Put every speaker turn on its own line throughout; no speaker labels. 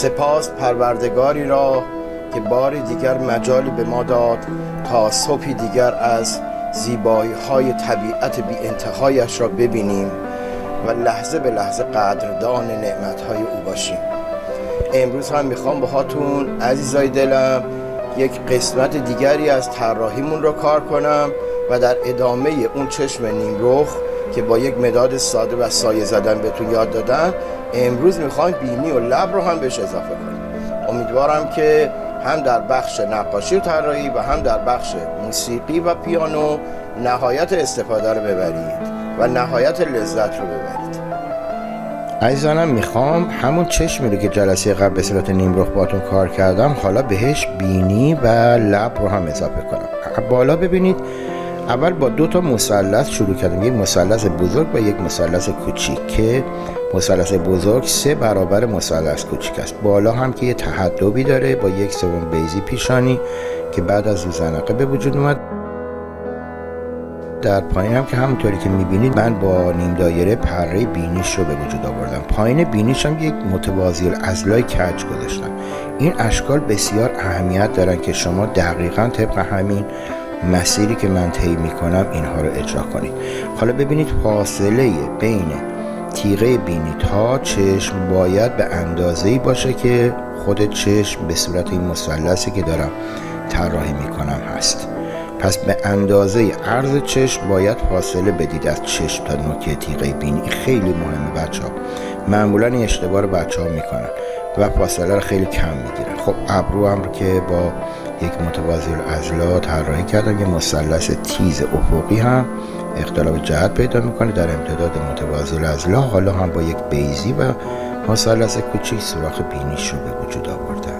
سپاس پروردگاری را که باری دیگر مجالی به ما داد تا صبحی دیگر از زیبایی‌های طبیعت بی انتهایش را ببینیم و لحظه به لحظه قدردان نعمت‌های او باشیم. امروز هم میخوام باهاتون عزیزای دلم یک قسمت دیگری از طراحیمون رو کار کنم و در ادامه اون چشم نیمرخ که با یک مداد ساده و سایه زدن بهتون یاد دادم، امروز میخوام بینی و لب رو هم بهش اضافه کنیم. امیدوارم که هم در بخش نقاشی و طراحی و هم در بخش موسیقی و پیانو نهایت استفاده رو ببرید و نهایت لذت رو ببرید. عزیزانم، میخوام همون چشمی رو که جلسه قبل به صورت نیمرخ باتون کار کردم حالا بهش بینی و لب رو هم اضافه کنم. بالا ببینید اول با 2 تا مثلث شروع کردم، یک مثلث بزرگ و یک مثلث کوچیک که مثلث بزرگ 3 برابر مثلث کوچیک است. بالا هم که یه تحدبی داره با 1/3 بیضی پیشانی که بعد از روزنقه به وجود اومد. در پایین هم که همونطوری که میبینید من با نیم دایره پره بینیش رو به وجود آوردم. پایین بینیش هم یک متوازی الاضلاع کج گذاشتم. این اشکال بسیار اهمیت دارن که شما دقیقاً طبق همین مسیری که من طی میکنم اینها رو اجرا کنید. حالا ببینید فاصله بین تیغه بینی تا چشم باید به اندازه‌ای باشه که خود چشم به صورت این مثلثی که دارم طراحی میکنم هست. پس به اندازه عرض چشم باید فاصله بدید از چشم تا نوک تیغه بینی. خیلی مهمه بچه‌ها. معمولا این اشتباه رو بچه‌ها میکنن و فاصله رو خیلی کم میگیرن. خب ابرو هم که با یک متوازی الاضلاع طراحی کردم، یه مثلث تیز افقی هم اختلاف جهت پیدا میکنه در امتداد متوازی الاضلاع. حالا هم با یک بیضی و مثلث کوچیک سوراخ بینیش رو به وجود آوردم.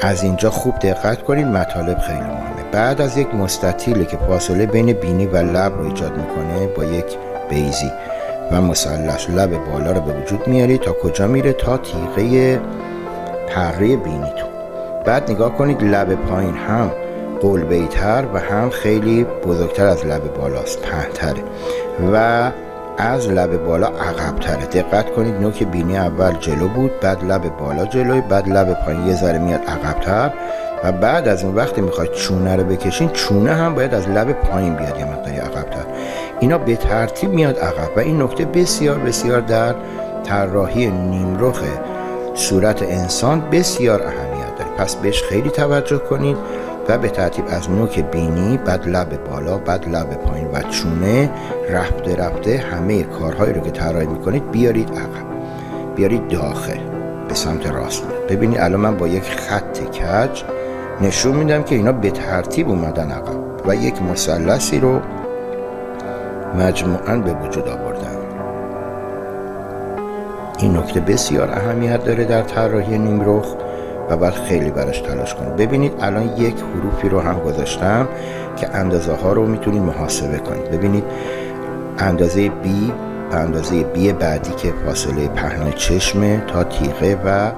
از اینجا خوب دقت کنید، مطالب خیلی مهمه. بعد از یک مستطیلی که فاصله بین بینی و لب رو ایجاد میکنه با یک بیضی و مثلث لب بالا رو به وجود میاری تا کجا میره؟ تا تیغه پره بینیتون. بعد نگاه کنید لب پایین هم قلبه‌ای‌تر و هم خیلی بزرگتر از لب بالاست، پهن‌تره و از لب بالا عقب‌تره. دقت کنید نوک بینی اول جلو بود، بعد لب بالا جلوی، بعد لب پایین یه ذره میاد عقب‌تر و بعد از اون وقتی میخواید چونه رو بکشین، چونه هم باید از لب پایین بیاد یه مقداری عقب‌تر. اینا به ترتیب میاد عقب و این نکته بسیار بسیار در طراحی نیمرخ صورت انسان بسیار اهمیت داره. پس بهش خیلی توجه کنید و به ترتیب از نوک بینی، بعد لب بالا، بعد لب پایین و چونه رفته رفته همه کارهایی رو که طراحی میکنید بیارید عقب، بیارید داخل به سمت راست. ببینید الان من با یک خط کج نشون میدم که اینا به ترتیب اومدن عقب و یک مثلثی رو مجموعاً به وجود آوردن. این نکته بسیار اهمیت داره در طراحی نیمرخ و باید خیلی براش تلاش کنید. ببینید الان یک حروفی رو هم گذاشتم که اندازه ها رو میتونید محاسبه کنید. ببینید اندازه B و اندازه B بعدی که فاصله پهنای چشمه تا تیغه و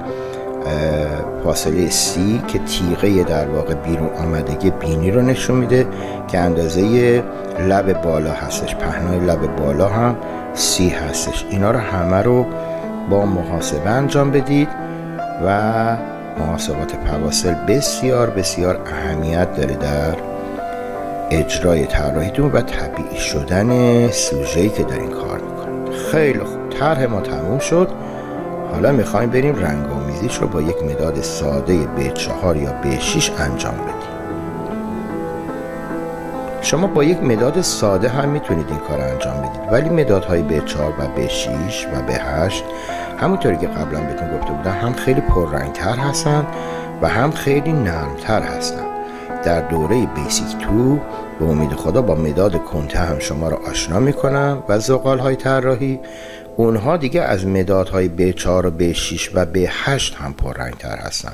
فاصله C که تیغه در واقع بیرون آمدگی بینی رو نشون میده که اندازه لب بالا هستش، پهنای لب بالا هم C هستش. اینا رو همه رو با محاسبه انجام بدید و محاسبات فواصل بسیار بسیار اهمیت داره در اجرای طراحیتون و طبیعی شدن سوژه‌ای که دارین کار میکنید. خیلی خوب، طرح ما تموم شد. حالا میخوایم بریم رنگ‌آمیزیش رو با یک مداد ساده B4 یا B6 انجام بدیم. شما با یک مداد ساده هم میتونید این کار انجام بدید، ولی مدادهای B4 و B6 و B8 همونطوری که قبلا بهتون گفته بودم هم خیلی پررنگتر هستن و هم خیلی نرمتر هستن. در دوره بیسیک 2 به امید خدا با مداد کنته هم شما رو آشنا میکنم و زغال‌های طراحی اونها دیگه از مدادهای B4 و B6 و B8 هم پررنگتر هستن.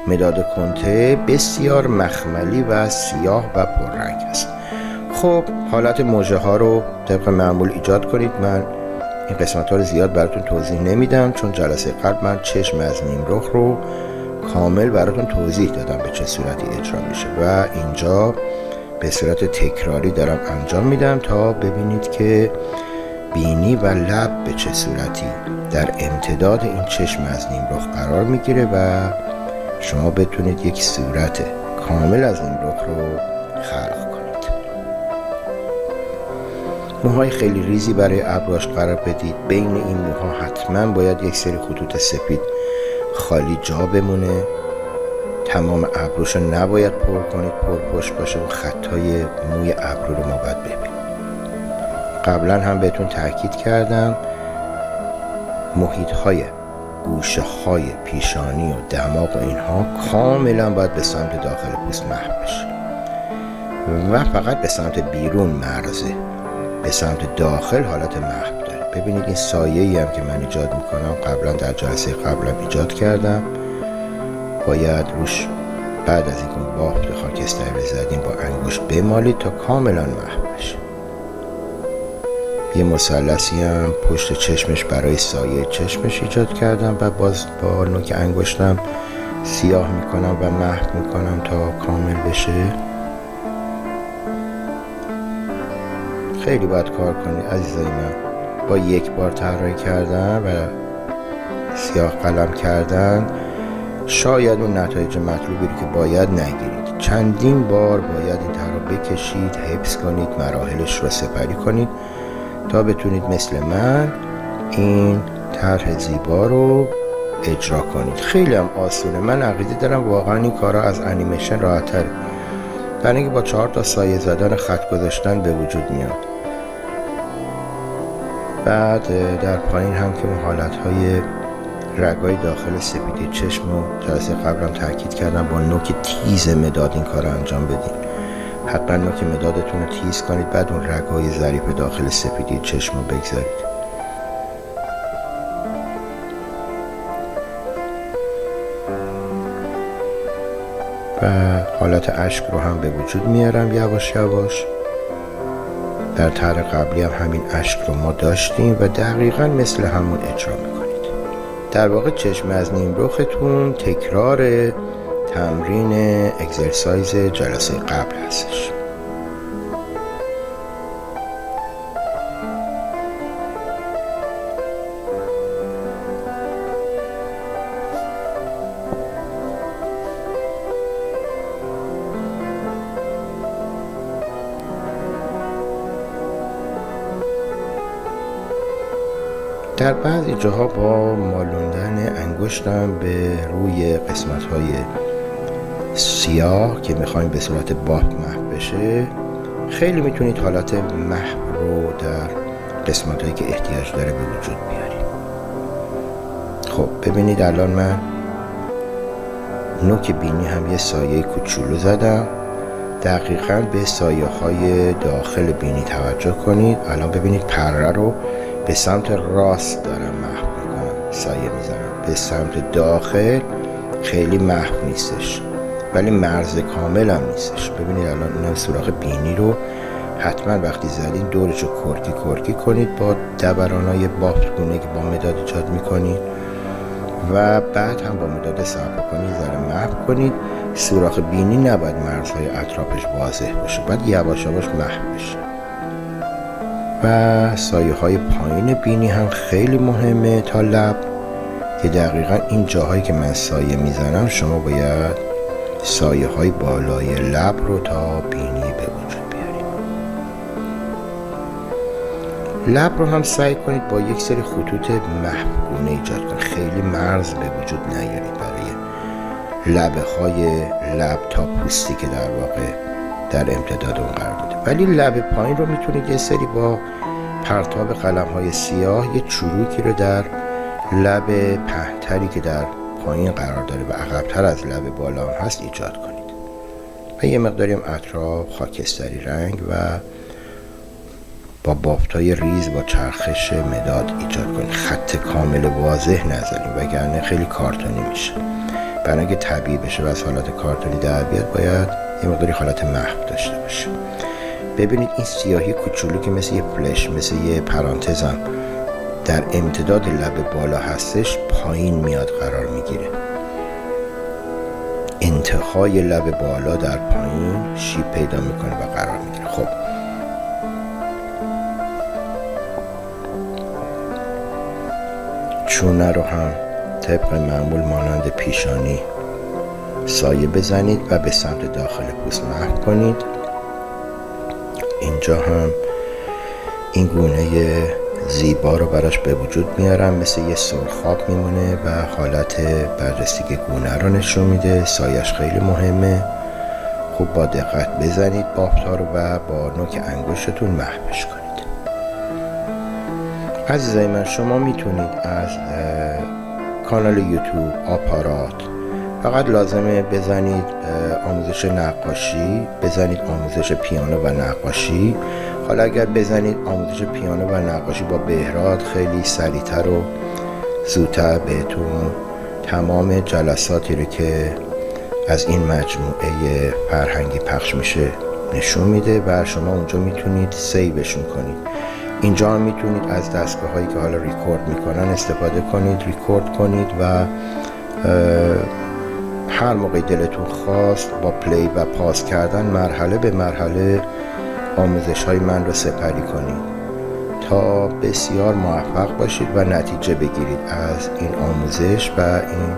مداد کنته بسیار مخملی و سیاه و پررنگ است. خب حالت موجه ها رو طبق معمول ایجاد کنید. من این قسمت ها رو زیاد براتون توضیح نمیدم چون جلسه قبل من چشم از نیمرخ رو کامل براتون توضیح دادم به چه صورتی اجرا میشه و اینجا به صورت تکراری دارم انجام میدم تا ببینید که بینی و لب به چه صورتی در امتداد این چشم از نیمرخ قرار میگیره و شما بتونید یک صورت کامل از نیمرخ رو خلق کنید. موهای خیلی ریزی برای ابروش قرار بدید. بین این موها حتما باید یک سری خطوط سفید خالی جا بمونه. تمام ابروش رو نباید پر کنید، پرپشت باشه و خطای موی ابرو رو ما باید ببینید. قبلا هم بهتون تاکید کردم محیط های گوشه های پیشانی و دماغ و اینها کاملا باید به سمت داخل پوست محو بشه و فقط به سمت بیرون مرزه، به سمت داخل حالت محو داره. ببینید این سایه‌ای هم که من ایجاد میکنم قبلا در جلسه قبلم ایجاد کردم، باید روش بعد از اینکه بافت خاکستری رو زدیم با انگشت بمالید تا کاملا محو بشه. یه مثلثی هم پشت چشمش برای سایه چشمش ایجاد کردم و باز با نوک انگشتم سیاه میکنم و محو میکنم تا کامل بشه. خیلی باید کار کنید عزیزای من. با یک بار طراحی کردن و سیاه قلم کردن شاید اون نتایج مطلوبی رو که باید نگیرید. چندین بار باید این طرح بکشید، حفظ کنید، مراحلش رو سپری کنید تا بتونید مثل من این طرح زیبا رو اجرا کنید. خیلی هم آسونه. من عقیده دارم واقعا این کارا از انیمیشن راحت تره، برای اینکه با 4 تا سایه زدن خط گذاشتن به وجود میاد. بعد در پایین هم که اون حالتهای رگای داخل سفیدی چشم رو جلسه قبلم تاکید کردم با نوک تیز مداد این کار رو انجام بدین. حتما نوک مدادتون رو تیز کنید، بعد اون رگای ظریف داخل سفیدی چشم رو بگذارید. و حالت اشک رو هم به وجود میارم یواش یواش. در طرح قبلی هم همین اشک رو ما داشتیم و دقیقا مثل همون اجرا میکنید. در واقع چشم از نیمرختون تکرار تمرین اکسرسایز جلسه قبل هستش. در بعضی جاها با مالوندن انگشتم به روی قسمت‌های سیاه که می‌خوایم به صورت بافت محو بشه خیلی میتونید حالت محو رو در قسمت‌هایی که احتیاج داره به وجود بیارید. خب ببینید الان من نوک بینی هم یه سایه کوچولو زدم. دقیقاً به سایه‌های داخل بینی توجه کنید. الان ببینید پره رو به سمت راست دارم محو میکنم، سایه میزنم. به سمت داخل خیلی محو نیستش ولی مرز کامل هم نیستش. ببینید الان اینم سوراخ بینی رو حتما وقتی زدین دورش رو کرکی کنید با دبرانای بافت گونه که با مداد ایجاد میکنید و بعد هم با مداد صرف کنید ذره محو کنید. سوراخ بینی نباید مرزهای اطرافش واضح باشه، باید یواش یواش محو بشه. و سایه های پایین بینی هم خیلی مهمه تا لب، که دقیقا این جاهایی که من سایه میزنم شما باید سایه های بالای لب رو تا بینی به وجود بیارید. لب رو هم سعی کنید با یک سری خطوط محوگونه ایجاد کنید، خیلی مرز به وجود نیارید برای لبه های لب تا پوستی که در واقع در امتداد اون قرار داده. ولی لب پایین رو میتونید یه سری با پرتاب قلم های سیاه یه چروکی رو در لب پهن‌تری که در پایین قرار داره و عقب‌تر از لب بالا هست ایجاد کنید و یه مقداری هم اطراف خاکستری رنگ و با بافت‌های ریز با چرخش مداد ایجاد کنید. خط کامل واضح نذارید وگرنه خیلی کارتونی میشه. برای اینکه طبیعی بشه و از حالت کارتونی در بیاد باید یه مقداری حالت محو داشته باشه. ببینید این سیاهی کوچولو که مثل یه فلش، مثل یه پرانتزم در امتداد لب بالا هستش پایین میاد قرار میگیره. انتهای لب بالا در پایین شیب پیدا میکنه و قرار میگیره. خب چونه رو هم طبق معمول مانند پیشانی سایه بزنید و به سمت داخل پوست محو کنید. اینجا هم این گونه زیبا رو براش به وجود میارم، مثل یه سرخاب میمونه و حالت بررسی گونه رو نشون میده. سایش خیلی مهمه، خوب با دقت بزنید بافتا رو و با نوک انگشتتون محوش کنید. عزیزای من، شما میتونید از کانال یوتیوب آپارات فقط لازمه بزنید آموزش نقاشی، بزنید آموزش پیانو و نقاشی. حالا اگر بزنید آموزش پیانو و نقاشی با بهراد، خیلی سریعتر و زودتر بهتون تمام جلساتی رو که از این مجموعه فرهنگی پخش میشه نشون میده و شما اونجا میتونید سیوشون کنید. اینجا هم میتونید از دستگاه هایی که حالا ریکورد میکنن استفاده کنید، ریکورد کنید و هر موقع دلتون خواست با پلی و پاس کردن مرحله به مرحله آموزش های من رو سپری کنید تا بسیار موفق باشید و نتیجه بگیرید از این آموزش و این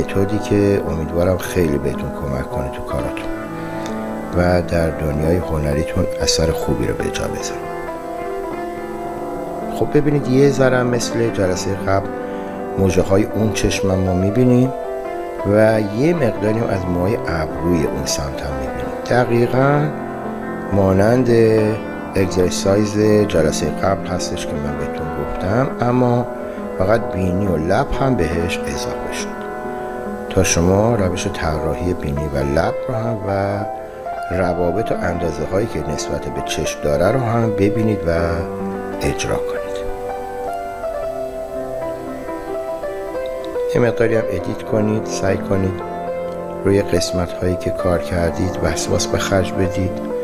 متدی که امیدوارم خیلی بهتون کمک کنه تو کاراتون و در دنیای هنریتون اثر خوبی رو به جا بذارید. خب ببینید، یه ذره مثل جلسه قبل موجه های اون چشم ما میبینیم و یه مقداری از موهای ابروی اون سمت هم میبینیم، دقیقاً مانند اگزرسایز جلسه قبل هستش که من بهتون گفتم، اما فقط بینی و لب هم بهش اضافه شد تا شما روش طراحی بینی و لب رو هم و روابط و اندازه هایی که نسبت به چشم داره رو هم ببینید و اجرا کنید. یه مقداری هم ادیت کنید، سعی کنید روی قسمت هایی که کار کردید وسواس به خرج بدید.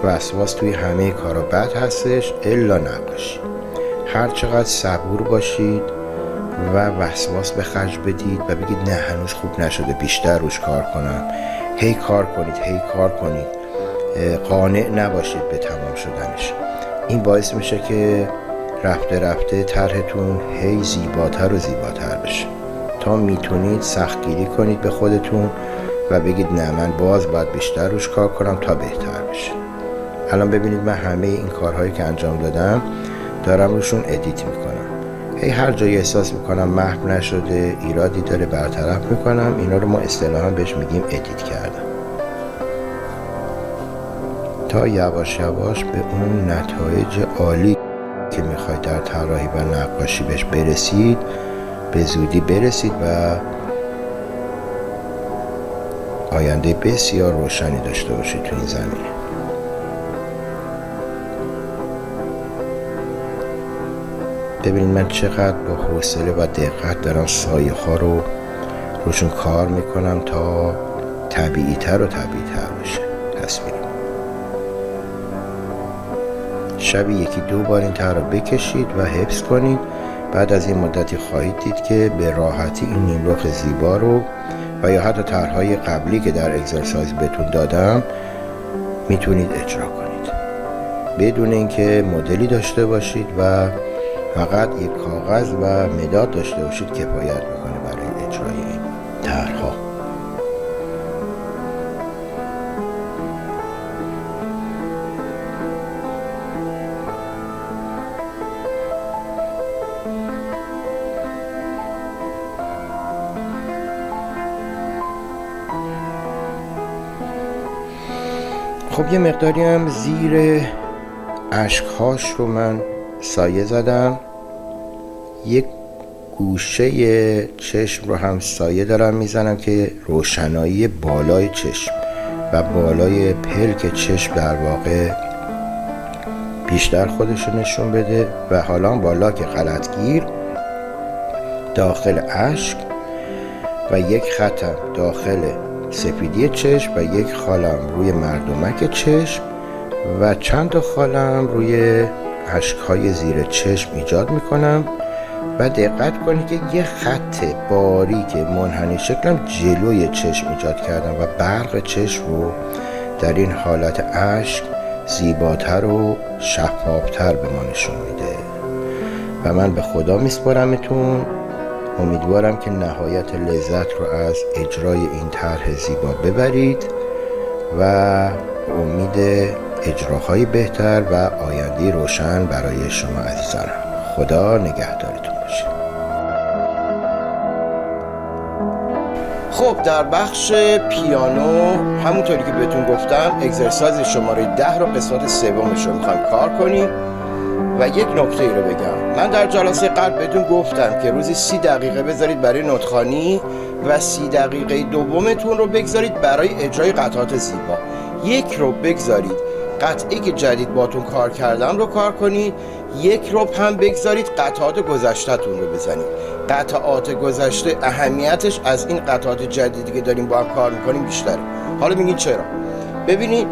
وسواس توی همه کارا بد هستش الا نقاشی. هر چقدر صبور باشید و وسواس به خرج بدید و بگید نه هنوز خوب نشده، بیشتر روش کار کنم، هی کار کنید، هی کار کنید، قانع نباشید به تمام شدنش. این باعث میشه که رفته رفته طرحتون هی زیباتر و زیباتر بشه تا میتونید سختگیری کنید به خودتون و بگید نه من باید بیشتر روش کار کنم تا بهتر بشه. الان ببینید من همه این کارهایی که انجام دادم دارم روشون ادیت میکنم. هی هر جایی احساس میکنم محو نشده، ایرادی داره، برطرف میکنم. اینا رو ما اصطلاحاً بهش میگیم ادیت کردم تا یواش یواش به اون نتایج عالی که میخواید در طراحی و نقاشی بهش برسید به زودی برسید و آینده بسیار روشنی داشته باشید تو این زمینه. ببینید من چقدر با حوصله و دقت دارم سایه ها رو روشون کار میکنم تا طبیعی تر و طبیعی تر بشه تصویر. شبی یکی دو بار این طرح رو بکشید و حفظ کنید. بعد از این مدتی خواهید دید که به راحتی این نیمرخ زیبا رو و یا حتی طرح‌های قبلی که در اگزرسایز بهتون دادم میتونید اجرا کنید بدون اینکه مدلی داشته باشید و فقط یک کاغذ و مداد داشته باشید کفایت میکنه برای اجرای این طرح‌ها. خب یه مقداری هم زیر اشک‌هاش رو من سایه زدم. یک گوشه چشم رو هم سایه دارم میزنم که روشنایی بالای چشم و بالای پلک چشم در واقع بیشتر خودش رو نشون بده و حالا بالا که غلطگیر داخل اشک و یک خطم داخل سفیدی چشم و یک خالم روی مردمک چشم و چند تا خالم روی اشک‌های زیر چشم ایجاد میکنم و دقت کنید که یه خط باریک منحنی شکلم جلوی چشم ایجاد کردم و برق چشم رو در این حالت اشک زیباتر و شفافتر به ما نشون میده و من به خدا میسپارمتون امیدوارم که نهایت لذت رو از اجرای این طرح زیبا ببرید و امید اجراهای بهتر و آینده روشن برای شما عزیزانم. خدا نگهدارتون باشه. خب در بخش پیانو همونطوری که بهتون گفتم اکسرسایز شماره 10 رو قسمت سومش رو میخوایم کار کنیم و یک نکته ای رو بگم. من در جلسه قبل بهتون گفتم که روزی 30 دقیقه بذارید برای نوت‌خوانی و 30 دقیقه دومتون رو بگذارید برای اجرای قطعات زیبا. یک رو بگذارید قطعی که جدید باتون کار کردم رو کار کنید، یک رو هم بگذارید قطعات گذشته‌تون رو بزنید. قطعات گذشته اهمیتش از این قطعات جدیدی که داریم با هم کار میکنیم بیشتره. حالا میگین چرا؟ ببینید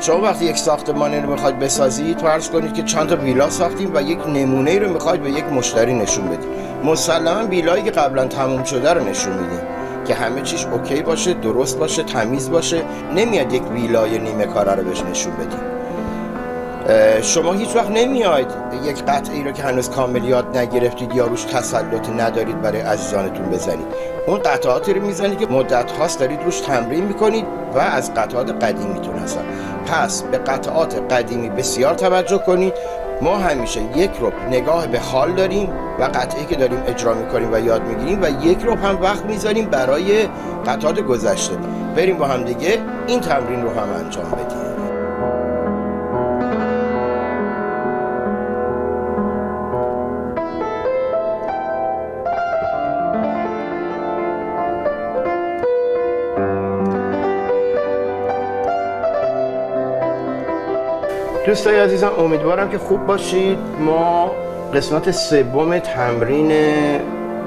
شما وقتی یک ساختمانی رو میخواید بسازید، فرض کنید که چند تا ویلا ساختیم و یک نمونه رو میخواید به یک مشتری نشون بدید. مسلما ویلایی که قبلا تموم شده رو نشون میدید که همه چیش اوکی باشه، درست باشه، تمیز باشه. نمیاد یک ویلای نیمه کاره رو بهش نشون بدید. شما هیچ وقت نمیاید یک قطعی رو که هنوز کامل یاد نگرفتید یا روش تسلط ندارید برای عزیزانتون بزنید. اون قطعاتی رو میزنید که مدت هاست دارید روش تمرین میکنید و از قطعات قدیمیتون هستن. پس به قطعات قدیمی بسیار توجه کنید. ما همیشه یک رو نگاه به حال داریم و قطعی که داریم اجرا میکنیم و یاد میگیریم و یک رو هم وقت میذاریم برای قطعات گذشته. بریم با هم دیگه این تمرین رو هم انجام بدیم. دوستای عزیزم امیدوارم که خوب باشید. ما قسمت سوم تمرین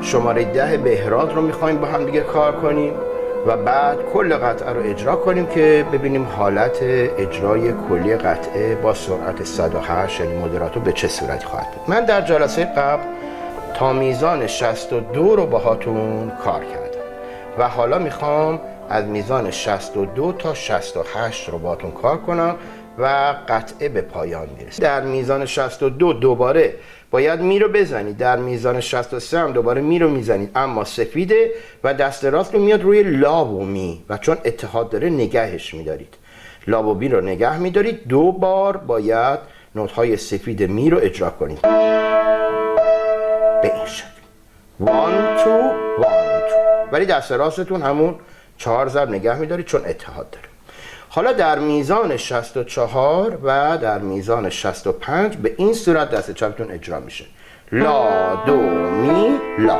شماره 10 بهراد رو میخوایم با هم دیگه کار کنیم و بعد کل قطعه رو اجرا کنیم که ببینیم حالت اجرای کلی قطعه با سرعت 108 یعنی مودراتو به چه صورتی خواهد بود. من در جلسه قبل تا میزان 62 رو باهاتون کار کردم و حالا میخوام از میزان 62 تا 68 رو باهاتون کار کنم و قطعه به پایان میرسه. در میزان 62 دوباره باید می رو بزنید، در میزان 63 هم دوباره می رو میزنید اما سفیده و دست راست رو میاد روی لا و می و چون اتحاد داره نگهش میدارید. لا و می رو نگه میدارید. دو بار باید نوت های سفید می رو اجرا کنید به این شکل 1 2 1 2 ولی دست راستتون همون 4 ضرب نگه میدارید چون اتحاد داره. حالا در میزان 64 و در میزان 65 به این صورت دست چپتون اجرا میشه. لا دو می لا.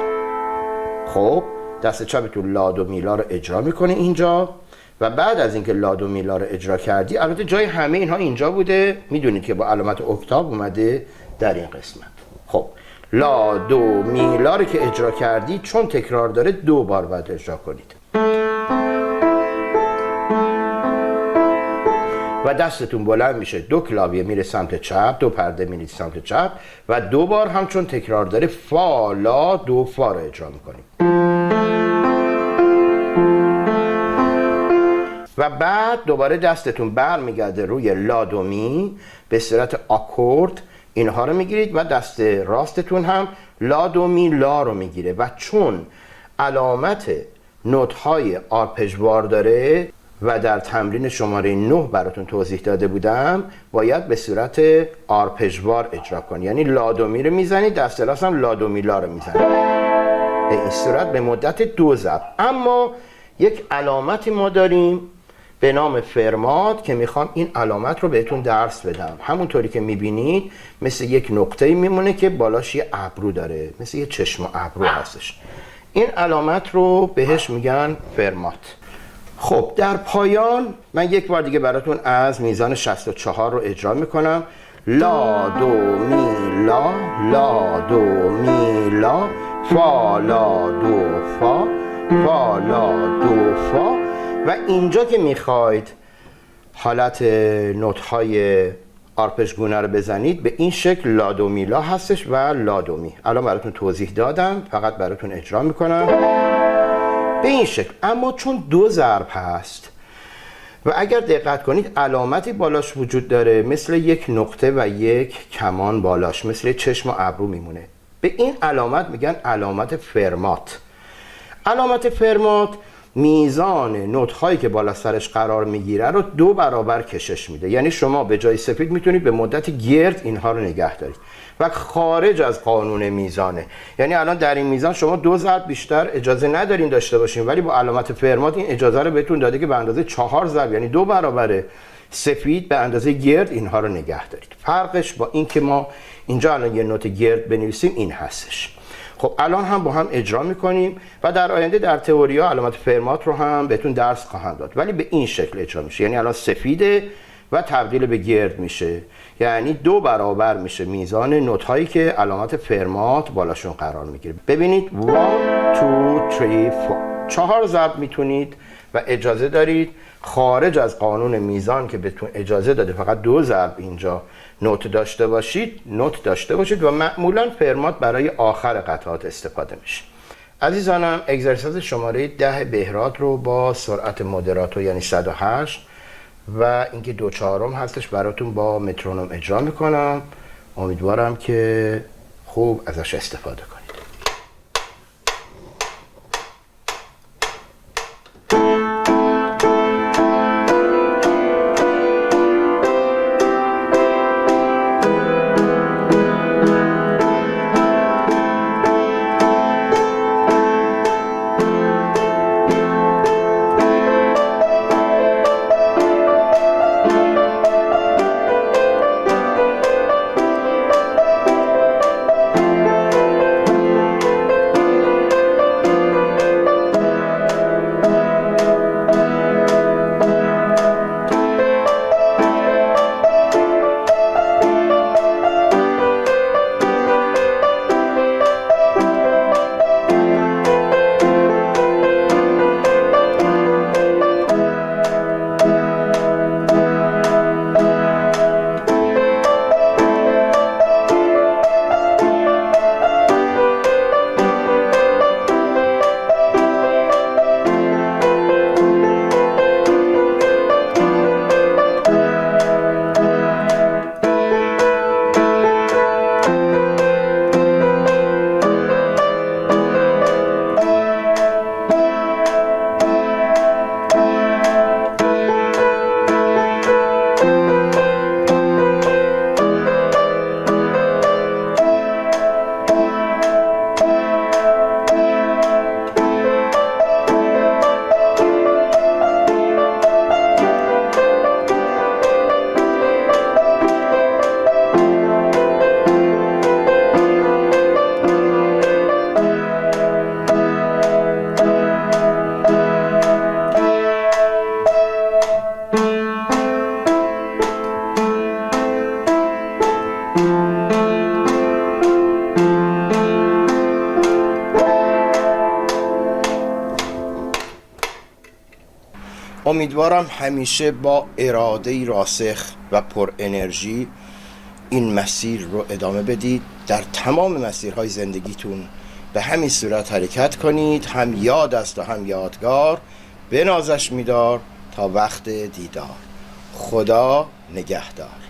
خب دست چپتون لا دو می لا رو اجرا میکنه اینجا و بعد از اینکه لا دو می لا رو اجرا کردی، البته جای همه اینها اینجا بوده، میدونید که با علامت اکتاب اومده در این قسمت. خب لا دو می لا رو که اجرا کردی چون تکرار داره 2 بار باید اجرا کنید و دستتون بلند میشه. 2 کلاویه میره سمت چپ، 2 پرده میره سمت چپ و 2 بار هم چون تکرار داره فا لا دو فا رو اجرا میکنیم و بعد دوباره دستتون برمیگرده روی لا دو می به صورت آکورد اینها رو میگیرید و دست راستتون هم لا دو می لا رو میگیره و چون علامت نوت های آرپژوار داره و در تمرین شماره 9 براتون توضیح داده بودم باید به صورت آرپژوار اجرا کنید، یعنی لا دو می رو میزنید دست راست هم لا دو می لا رو میزنید به این صورت به مدت 2 ضرب. اما یک علامتی ما داریم به نام فرمات که میخوام این علامت رو بهتون درس بدم. همونطوری که میبینید مثل یک نقطه میمونه که بالاش یه ابرو داره، مثل یه چشم و ابرو هستش. این علامت رو بهش میگن فرمات. خب در پایان من یک بار دیگه براتون از میزان 64 رو اجرا میکنم. لا دو می لا لا دو می لا فا لا دو فا فا لا دو فا و اینجا که میخواید حالت نوت های آرپژگونه رو بزنید به این شکل لا دو می لا هستش و لا دو می. الان براتون توضیح دادم، فقط براتون اجرا میکنم به این شکل. اما چون 2 ضرب هست و اگر دقت کنید علامتی بالاش وجود داره مثل یک نقطه و یک کمان بالاش، مثل چشم و ابرو میمونه. به این علامت میگن علامت فرمات. علامت فرمات میزان نوت‌هایی که بالا سرش قرار میگیره رو 2 برابر کشش میده. یعنی شما به جای سفید میتونید به مدت گرد اینها رو نگه دارید و خارج از قانون میزانه. یعنی الان در این میزان شما 2 ضرب بیشتر اجازه ندارین داشته باشین، ولی با علامت فرمات این اجازه رو بهتون داده که به اندازه 4 ضرب، یعنی 2 برابر سفید به اندازه گرد اینها رو نگه دارید. فرقش با این که ما اینجا الان یه نوت گرد بنویسیم این هستش. خب الان هم با هم اجرا میکنیم و در آینده در تئوریا علامت فرمات رو هم بهتون درس خواهند داد، ولی به این شکل اجرا میشه. یعنی الان سفیده و تبدیل به گرد میشه، یعنی 2 برابر میشه میزان نوت هایی که علامت فرمات بالاشون قرار میگیره. ببینید 1 2 3 4 4 ضرب میتونید و اجازه دارید خارج از قانون میزان که بهتون اجازه داده فقط 2 ضرب اینجا نوت داشته باشید و معمولا فرمات برای آخر قطعات استفاده میشه. عزیزانم، اگزرسایز شماره 10 بهراد رو با سرعت مودراتو یعنی 108 و اینکه 2/4 هستش براتون با مترونوم اجرا میکنم. امیدوارم که خوب ازش استفاده کنید. امیدوارم همیشه با اراده راسخ و پر انرژی این مسیر رو ادامه بدید. در تمام مسیرهای زندگیتون به همین صورت حرکت کنید. هم یاد است و هم یادگار. بنازش می‌دار تا وقت دیدار. خدا نگهدار.